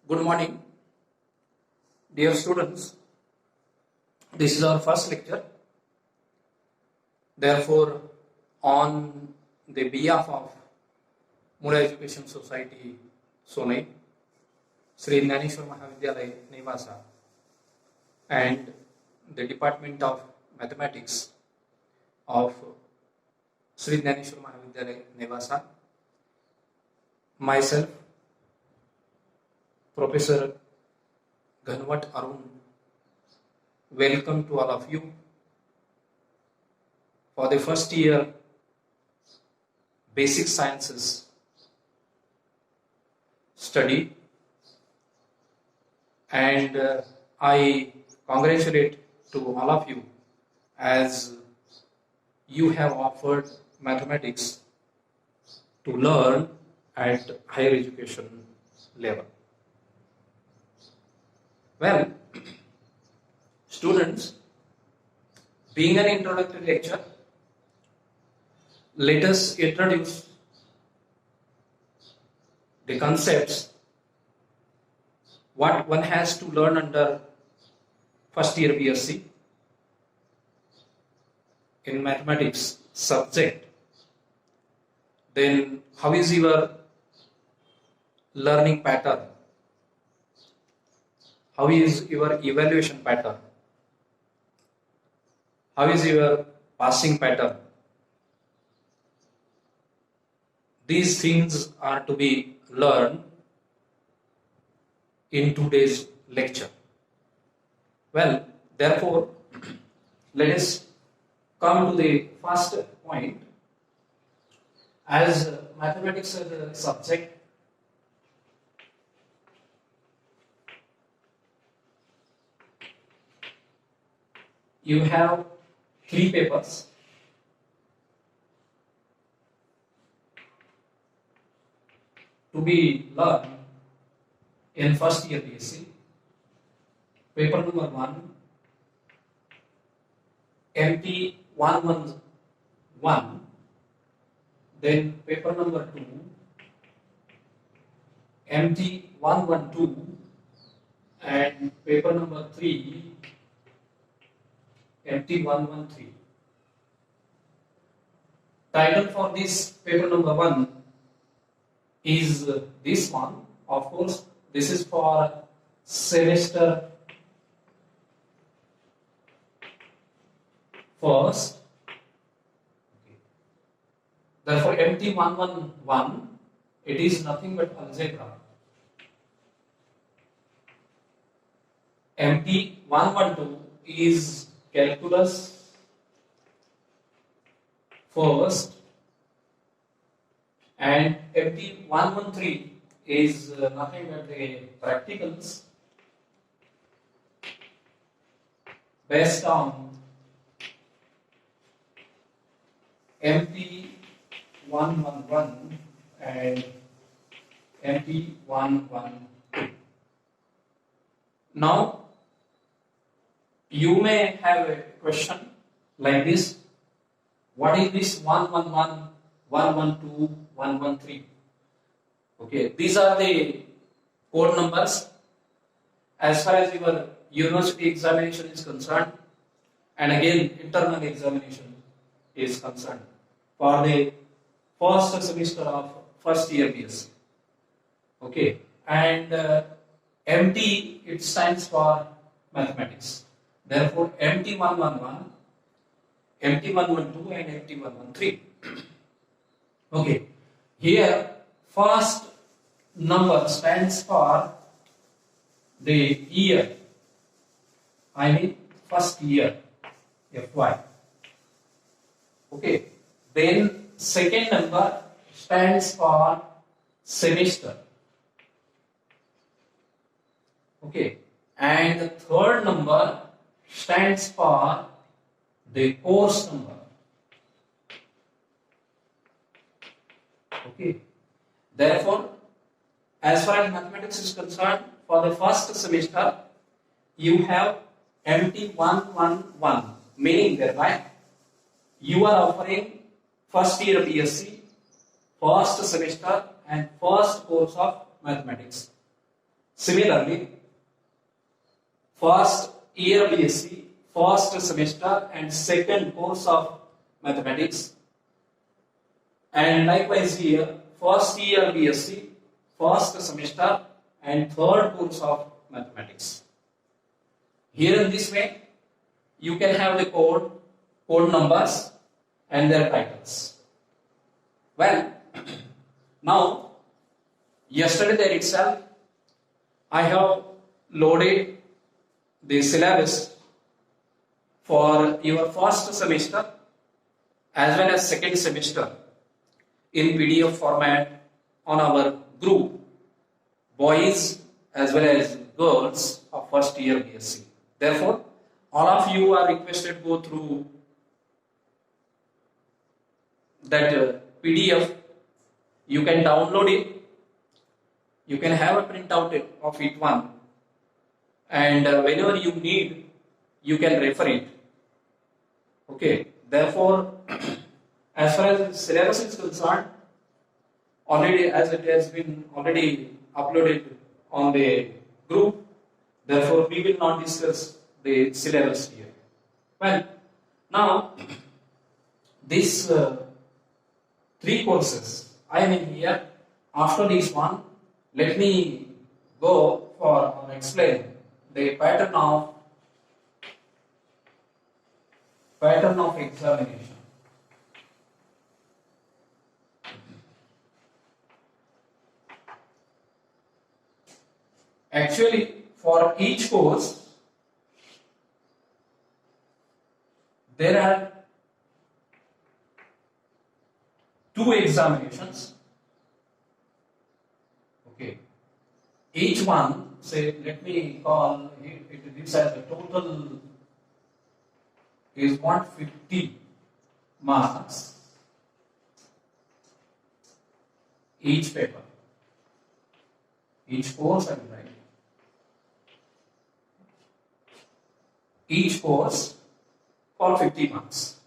Good morning, dear students. This is our first lecture. Therefore, on the behalf of Mura Education Society, Sonai, Sri Gnaneshwar Mahavidyalaya, Nevasa, and the Department of Mathematics of Sri Gnaneshwar Mahavidyalaya, Nevasa, myself, Professor Ghanwat Arun, welcome to all of you for the first year Basic Sciences study, and I congratulate to all of you as you have offered mathematics to learn at higher education level. Well, students, being an introductory lecture, let us introduce the concepts what one has to learn under first year BSc in mathematics subject. Then how is your learning pattern? How is your evaluation pattern? How is your passing pattern? These things are to be learned in today's lecture. Well, therefore, let us come to the first point. As mathematics is a subject, you have 3 papers. To be learned in first year BSc. Paper number 1, MT 111. Then paper number 2, MT 112, and paper number 3, MT 113. Title for this paper number 1 is this one. Of course, this is for semester first. Therefore, MT 111, it is nothing but algebra. MT 112 is calculus first, and MT 113 is nothing but the practicals based on MT 111 and MT 112. Now, you may have a question like this: what is this 111, 112, 113? Okay, these are the code numbers as far as your university examination is concerned, and again internal examination is concerned for the first semester of first year BSc. Okay, and MT, it stands for mathematics. Therefore, MT 111, MT 112, and MT 113. Okay, here first number stands for the year, I mean first year, FY. Okay, then second number stands for semester. Okay, and the third number stands for the course number. Okay, therefore, as far as mathematics is concerned, for the first semester, you have MT 111, meaning thereby you are offering first year BSc, first semester, and first course of mathematics. Similarly, first year BSc, first semester and second course of mathematics, and likewise here first year BSc, first semester and third course of mathematics. Here in this way, you can have the code numbers and their titles. Well, now yesterday there itself I have loaded the syllabus for your first semester as well as second semester in PDF format on our group, boys as well as girls of first year BSc. Therefore, all of you are requested to go through that PDF. You can download it. You can have a printout of it one, and whenever you need, you can refer it. Okay. Therefore, as far as the syllabus is concerned, already as it has been already uploaded on the group, therefore we will not discuss the syllabus here. Well, now these three courses I am in here. After this one, let me go for or explain the pattern of examination. Actually, for each course, there are two examinations. Okay. Each one, say, let me call it this as the total is 150 marks each paper. Each course I will write. Each course for 50 marks.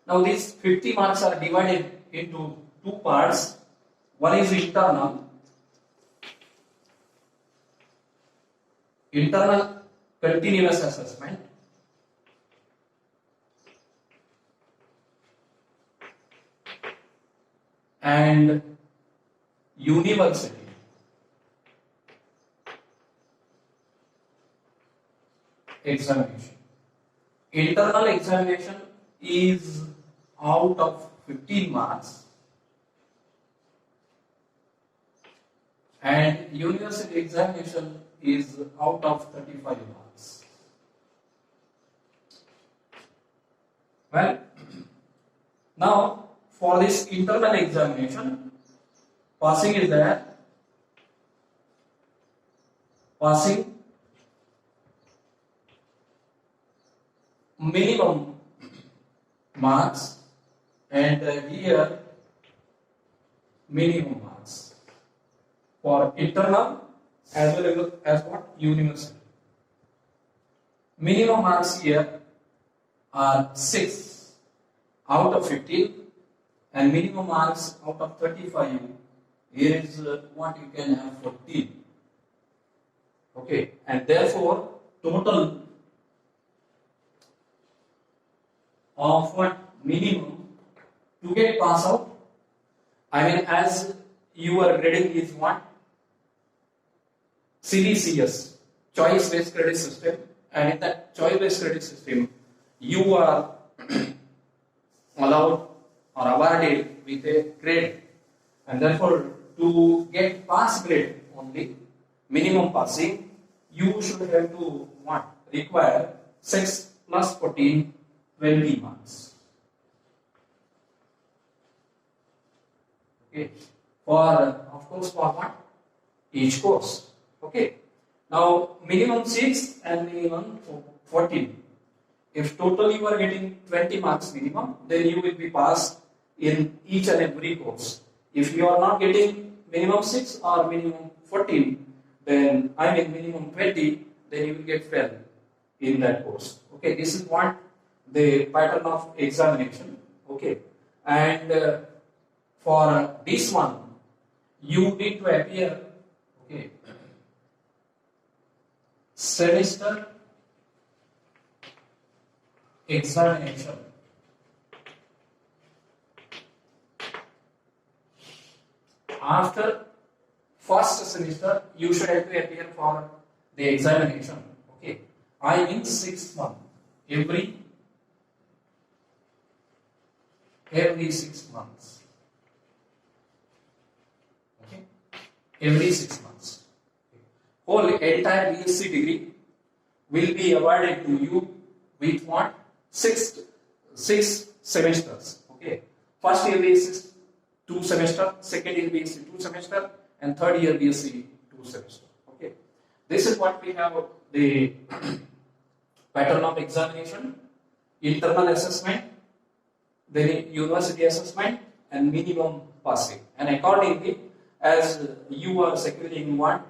Now these 50 marks are divided into two parts. One is internal continuous assessment, and university examination. Internal examination is out of 15 marks and university examination is out of 35 marks. Well, now for this internal examination, passing is there. Passing minimum marks, and here minimum marks for internal as well as what? University. Minimum marks here are 6 out of 15 and minimum marks out of 35 is what you can have 14. Okay, and therefore total of what minimum to get pass out. I mean, as your grading is what? CBCS, choice based credit system, and in that choice based credit system, you are allowed or awarded with a grade, and therefore to get pass grade only, minimum passing, you should have to what? Require 6 plus 14, 20 marks. Okay, for of course for what? Each course. Okay, now minimum 6 and minimum 14. If totally you are getting 20 marks minimum, then you will be passed in each and every course. If you are not getting minimum 6 or minimum 14, then I mean minimum 20, then you will get fail in that course. Okay, this is what the pattern of examination. Okay, and for this one, you need to appear. Okay, semester examination. After first semester, you should have to appear for the examination. Okay, I mean 6 months. Every 6 months. Okay, every 6 months. Whole entire BSc degree will be awarded to you with what? Six semesters. Okay, first year BSc 2 semester, second year BSc 2 semester, and third year BSc 2 semester. Okay, this is what we have: the pattern of examination, internal assessment, then university assessment, and minimum passing. And accordingly, as you are securing what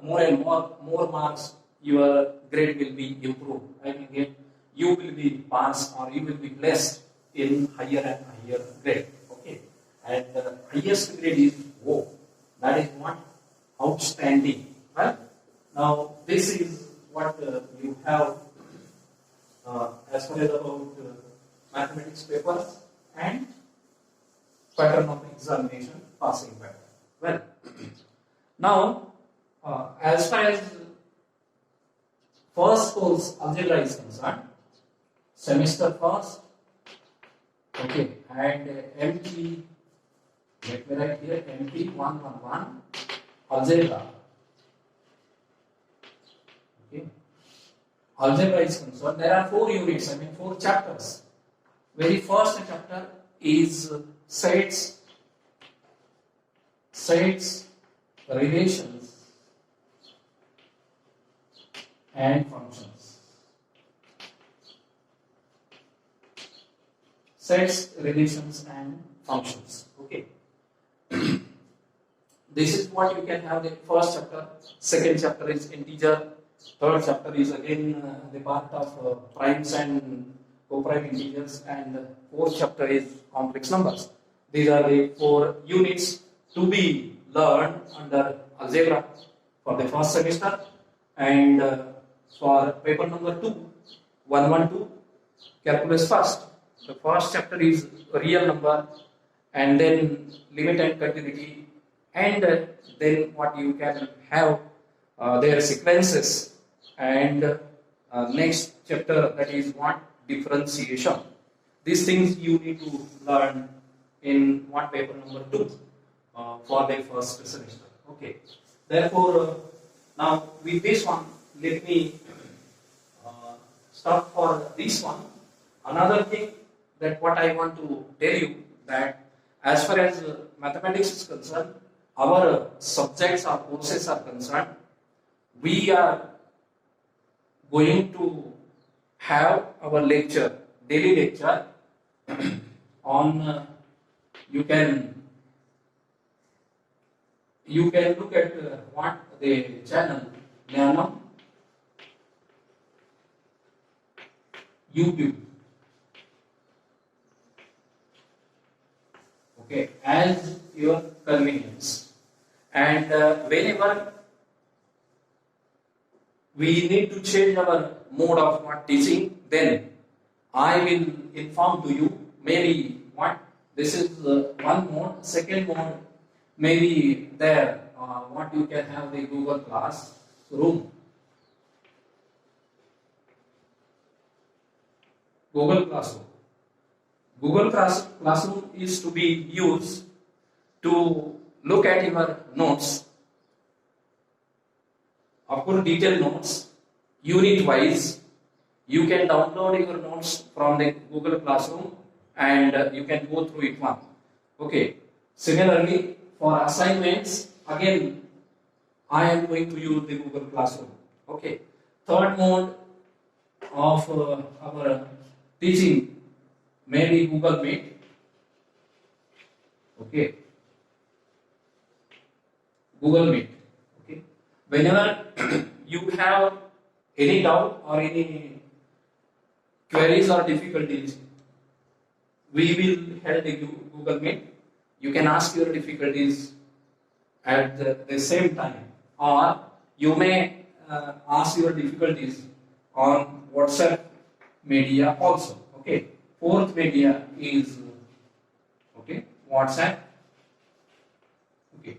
more and more marks, your grade will be improved. I mean, you will be passed or you will be blessed in higher and higher grade. Okay, and the highest grade is O. That is what? Outstanding. Right? Now this is what you have as far as about mathematics papers and pattern of examination, passing pattern. Well, now as far as first course algebra is concerned, semester first, okay, and MT, let me write here, MT 111 algebra. Okay, algebra is concerned, there are 4 units, 4 chapters. Very first chapter is sets, relations, and functions. Sets, relations, and functions. Okay. This is what you can have the first chapter. Second chapter is integer. Third chapter is again the part of primes and co-prime integers, and fourth chapter is complex numbers. These are the 4 units to be learned under algebra for the first semester. And for paper number 2, 112, calculus first. The first chapter is real number, and then limit and continuity, and then what you can have their sequences, and next chapter, that is what? Differentiation. These things you need to learn in what? Paper number 2 for the first semester. Okay. Therefore, now with this one, let me stop for this one. Another thing that what I want to tell you, that as far as mathematics is concerned, our subjects or courses are concerned, we are going to have our lecture, daily lecture on you can look at what the channel Jnanam YouTube. Okay, as your convenience. And whenever we need to change our mode of what teaching, then I will inform to you maybe what this is one mode. Second mode, maybe there what you can have the Google Classroom. Google Classroom. Google Classroom is to be used to look at your notes. Of course, detailed notes, unit wise. You can download your notes from the Google Classroom and you can go through it one. Okay. Similarly, for assignments, again, I am going to use the Google Classroom. Okay. Third mode of our teaching, maybe Google Meet. Okay. Google Meet. Okay. Whenever you have any doubt or any queries or difficulties, we will hold the Google Meet. You can ask your difficulties at the same time, or you may ask your difficulties on WhatsApp media also. Okay. Fourth media is okay WhatsApp. Okay.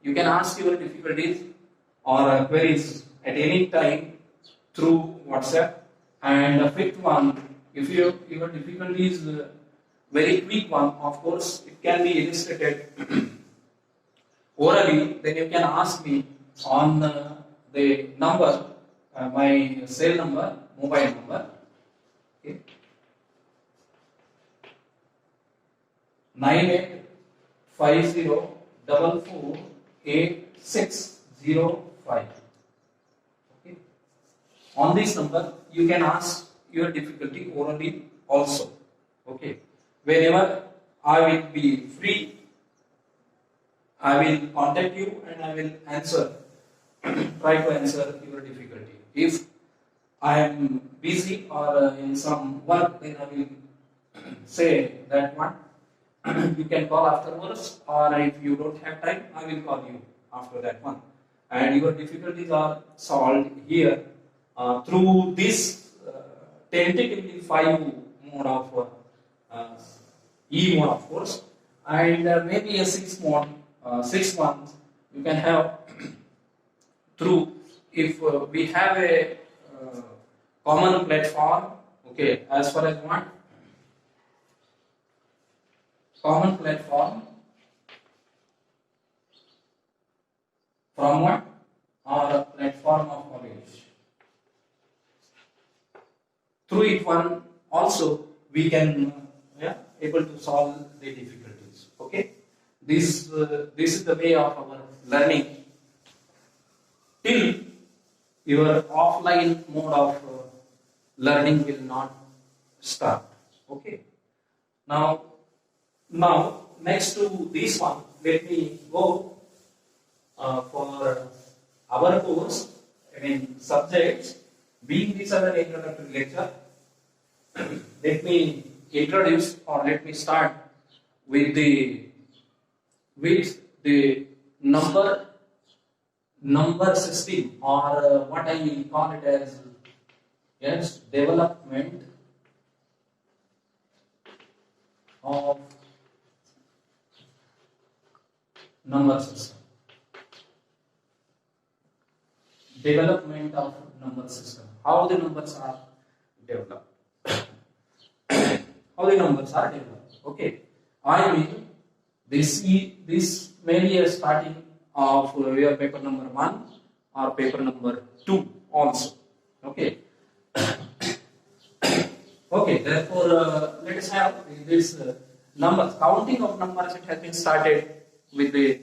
You can ask your difficulties or queries at any time through WhatsApp. And the fifth one, if your difficulty is very quick one, of course, it can be illustrated orally. Then you can ask me on the number, my cell number, mobile number. Okay. 9850448605. Okay. On this number, you can ask your difficulty orally also. Okay. Whenever I will be free, I will contact you and I will answer, try to answer your difficulty. If I am busy or in some work, then I will say that one. You can call afterwards, or if you don't have time, I will call you after that one. And your difficulties are solved here through this tentatively 5 mode of E mode, of course, and maybe a 6 mode, 6 months you can have through if we have a common platform. Okay, as far as what common platform from what or a platform of knowledge. Through it one also we can able to solve the difficulties. Okay, this is the way of our learning till your offline mode of learning will not start. Okay, now next to this one, let me go for our course. I mean subjects. Being this as an introductory lecture, let me introduce or let me start with the number system, or what I call it as development of number system. Development of number system. How the numbers are developed. How the numbers are developed. Okay. I mean this may be a starting of your paper number 1 or paper number 2 also. Okay. Okay. Therefore, let us have this numbers. Counting of numbers. It has been started with the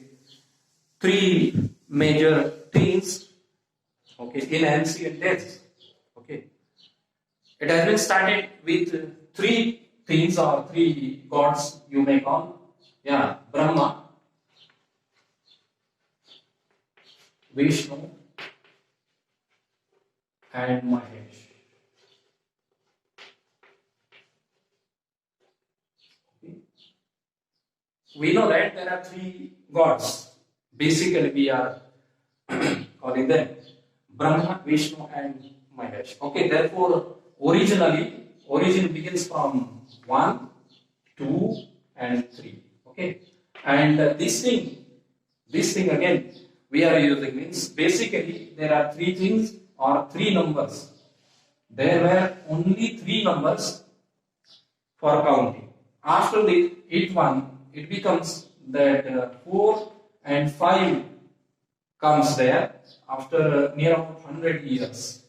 3 major things. Okay, in ancient days. Okay, it has been started with 3 things or 3 gods, you may call. Yeah, Brahma, Vishnu, and Mahesh. Okay. We know that there are 3 gods. Basically, we are calling them Brahma, Vishnu, and Mahesh. Okay, therefore, origin begins from 1, 2, and 3. Okay, and this thing again we are using means basically there are 3 things or 3 numbers. There were only 3 numbers for counting. After it becomes that 4 and 5 comes there after near about 100 years.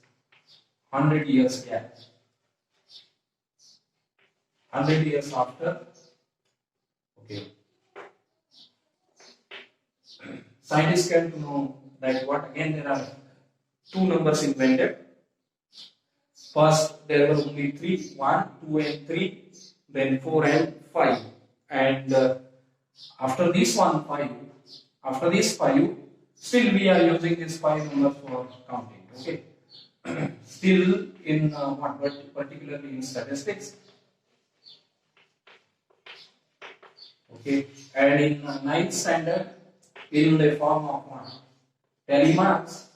100 years gap. 100 years after. Okay. Scientists came to know that what again there are 2 numbers invented. First there were only 3, 1, 2 and 3, then 4 and 5. And after this 5, still we are using this 5 numbers for counting. Okay. Still in particularly in statistics. Okay. And in 9th standard, in the form of telemarks,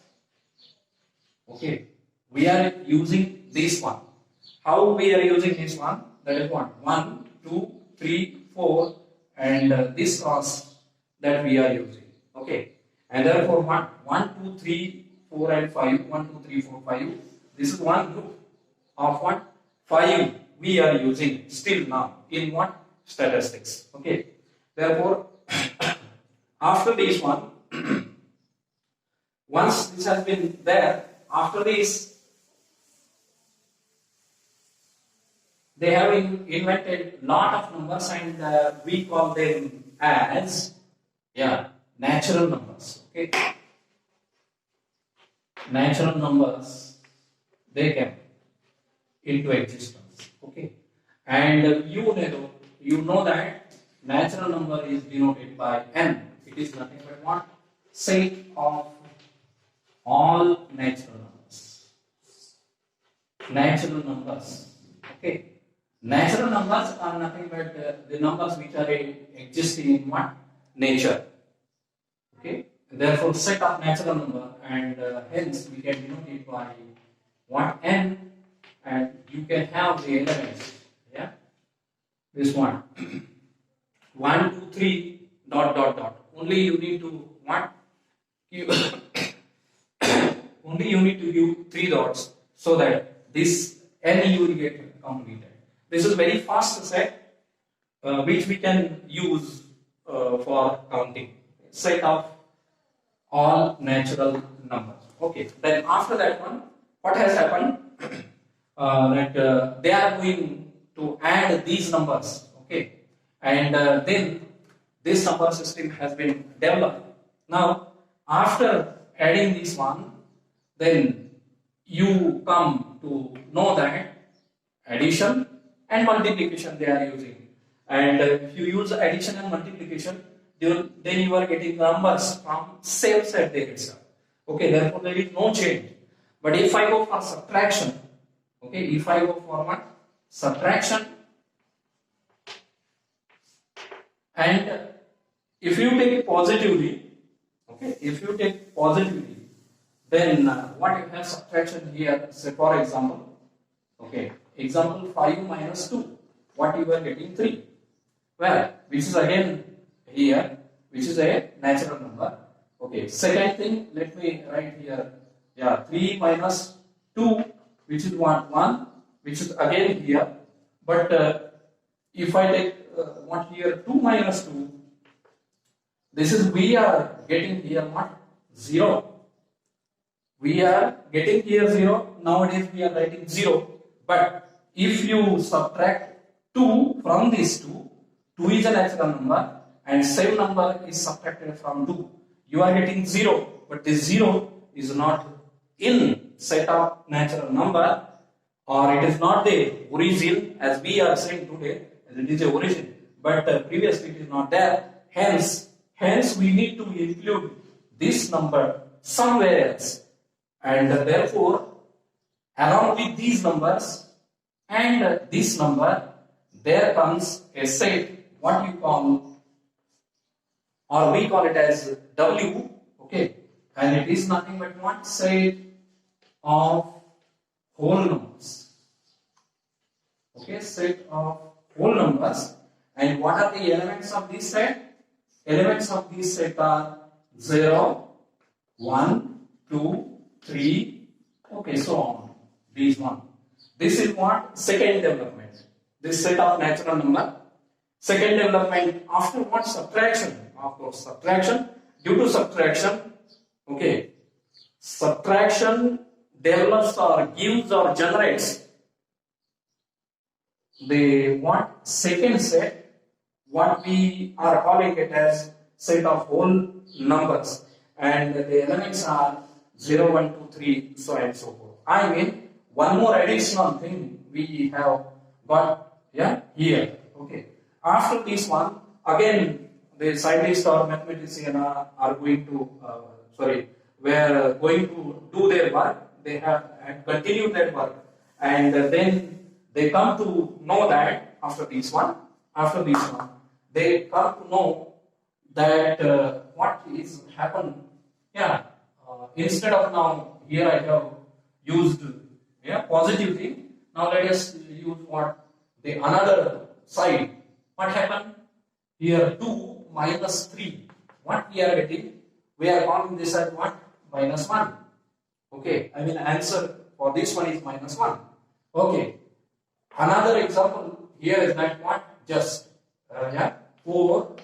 Okay, we are using this one. How we are using this one? That is what? 1, 2, 3, 4, and this cross that we are using. Okay, and therefore 1, 2, 3, 4, and 5. 1, 2, 3, 4, 5. This is one group of what? 5 we are using still now in what? Statistics. Okay, therefore, after this one, once this has been there, after this, they have invented lot of numbers, and we call them as natural numbers. Okay, natural numbers, they came into existence. Okay, and you know that natural number is denoted by n. It is nothing but what? Set of all natural numbers. Natural numbers. Okay. Natural numbers are nothing but the numbers which are existing in what? Nature. Okay. Therefore, set of natural number, and hence we can denote it by what? N, and you can have the elements. Yeah. This one. 1, 2, 3, dot, dot, dot. Only you need to what? Only you need to give 3 dots so that this n you will get completed. This is very fast set which we can use for counting. Set of all natural numbers. Okay. Then after that one, what has happened? They are going to add these numbers. Okay, and then this number system has been developed. Now, after adding this one, then you come to know that addition and multiplication they are using. And if you use addition and multiplication, then you are getting numbers from same set there itself. Okay, therefore there is no change. But if I go for subtraction, okay, if I go for what? Subtraction, and if you take it positively, okay, if you take positively, then what you have subtraction here, say for example, okay, example 5 minus 2, what you are getting? 3. Well, which is again here, which is a natural number. Okay, second thing, let me write here, 3 minus 2, which is 1, which is again here. But if I take what here, 2 minus 2, this is, we are getting here what? 0. We are getting here 0. Nowadays we are writing 0. But if you subtract 2 from these 2, 2 is a natural number, and same number is subtracted from 2. You are getting 0. But this 0 is not in set of natural number, or it is not the origin as we are saying today, as it is a origin. But previously it is not there. Hence we need to include this number somewhere else. And therefore, along with these numbers and this number, there comes a set, what you call, or we call it as W, okay, and it is nothing but one set of whole numbers. Okay, set of whole numbers. And what are the elements of this set? Elements of this set are 0, 1, 2, 3, okay, so on. These one. This is what? Second development. This set of natural number. Second development after what? Subtraction. Of course, subtraction. Due to subtraction, okay, subtraction develops or gives or generates the what? Second set, what we are calling it as set of whole numbers, and the elements are 0, 1, 2, 3, so and so forth. I mean, one more additional thing we have got here. Okay. After this one, again, the scientists or mathematicians are going to, were going to do their work. They have continued their work, and then they come to know that after this one, they come to know that what is happened. Instead of now, here I have used positive thing. Now let us use what the another side. What happened here? 2 minus 3. What we are getting? We are calling this as what? Minus 1. Okay, I mean answer for this one is minus 1. Okay, another example here is that what? Just 4.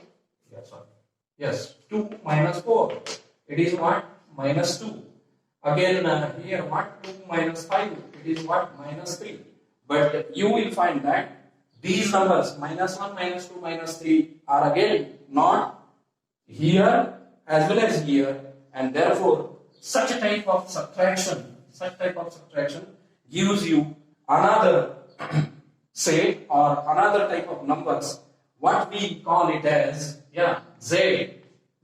Yes, 2 minus 4. It is what? Minus 2. Again here what? 2 minus 5. It is what? Minus 3. But you will find that these numbers minus 1, minus 2, minus 3 are again not here as well as here, and therefore such a type of subtraction gives you another set or another type of numbers. What we call it as Z.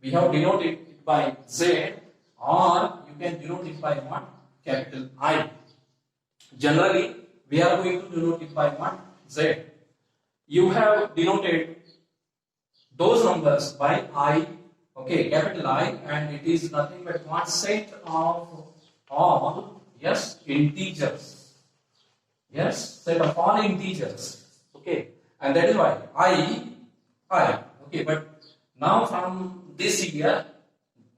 We have denoted it by Z, or you can denote it by what? Capital I. Generally, we are going to denote it by what? Z. You have denoted those numbers by I, okay, capital I, and it is nothing but one set of all, integers. Set of all integers, okay, and that is why I, okay, but now from this year,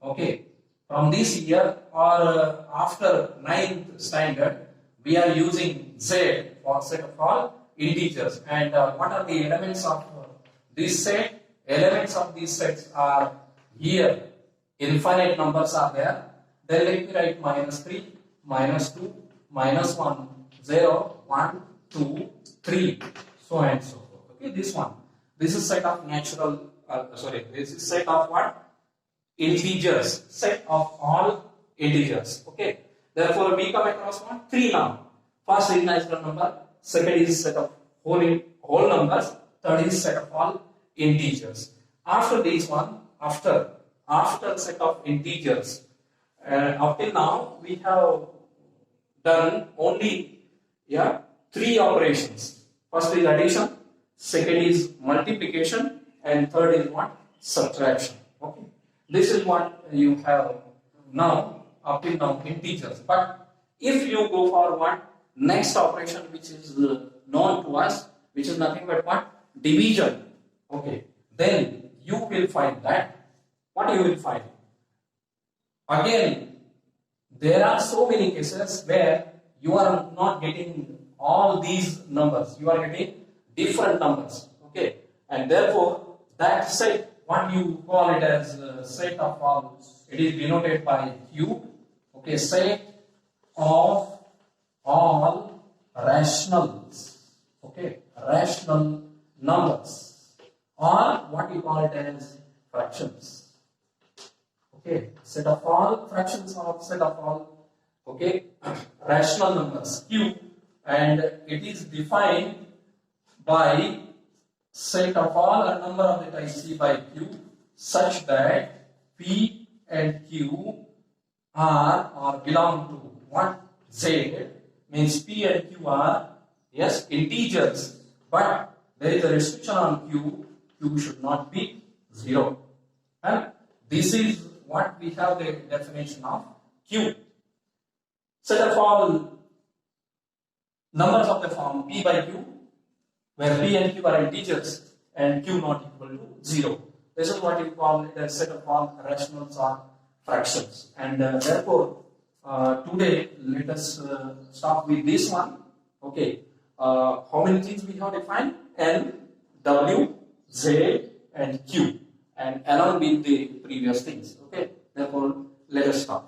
okay, from this year or after 9th standard, we are using Z for set of all integers. And what are the elements of this set? Elements of these sets are here. Infinite numbers are there. Then let me write minus 3, minus 2, minus 1, 0, 1, 2, 3, so and so forth. Okay, this one. This is set of natural, this is set of what? Integers. Set of all integers. Okay. Therefore, we come across what? 3 now. First is natural number. Second is set of whole numbers. Third is set of all integers. After this one, after set of integers, up till now we have done only 3 operations. First is addition, second is multiplication, and third is what? Subtraction. Okay. This is what you have now, up till now, integers. But if you go for what? Next operation, which is known to us, which is nothing but what? Division. Okay. Then you will find that, what you will find? Again, there are so many cases where you are not getting all these numbers. You are getting different numbers. Okay. And therefore, that set, what you call it as set of all, it is denoted by Q. Okay, set of all rationals. Okay, rational numbers, or what you call it as fractions. Okay, set of all fractions or set of all, okay, rational numbers Q, and it is defined by set of all a number of the type C by Q such that P and Q are or belong to what? Z, means P and Q are integers, but there is a restriction on Q. Q should not be 0. And this is what we have the definition of Q. Set of all numbers of the form P by Q, where P and Q are integers and Q not equal to 0. This is what you call it as set of all rationals or fractions. And therefore, today let us start with this one. Okay, how many things we have defined? N, W, Z, and Q, and along with the previous things. Okay, therefore let us start.